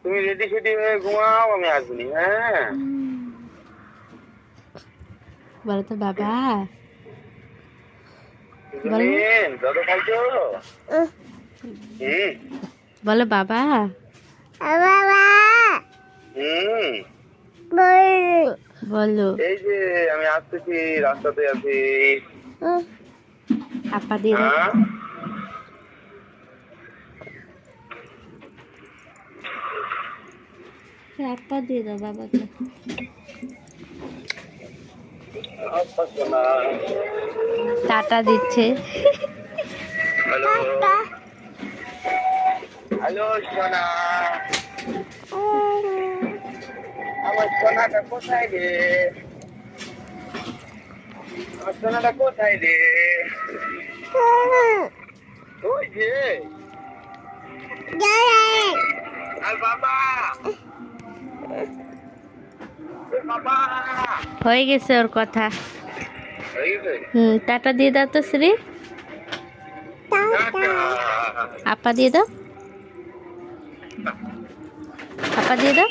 তুমি রেডি সেডি হয়ে ঘুমাও, আমি আসবনি। হ্যাঁ বলো তো বাবা, বলো সুজনিন, দাদা খাইছো? হুম বলো বাবা। হুম। বলো এই যে আমি আসতেছি, রাস্তাতে আছি। আপা দিয়ে দাও, হ্যাঁ আপা দিয়ে দাও বাবাকে। আচ্ছা, সোনা। টাটা দিচ্ছে। হ্যালো হ্যালো সোনা, আমার সোনাটা কোথায় রে? আমার সোনাটা কোথায় রে? ওই যে। আর বাবা, ওই বাবা। হয়ে গেছে ওর কথা। হয়ে গেছে? টাটা দিয়ে দাও তো শ্রী, টাটা। আপা দিয়ে দাও, আপা দিয়ে দাও।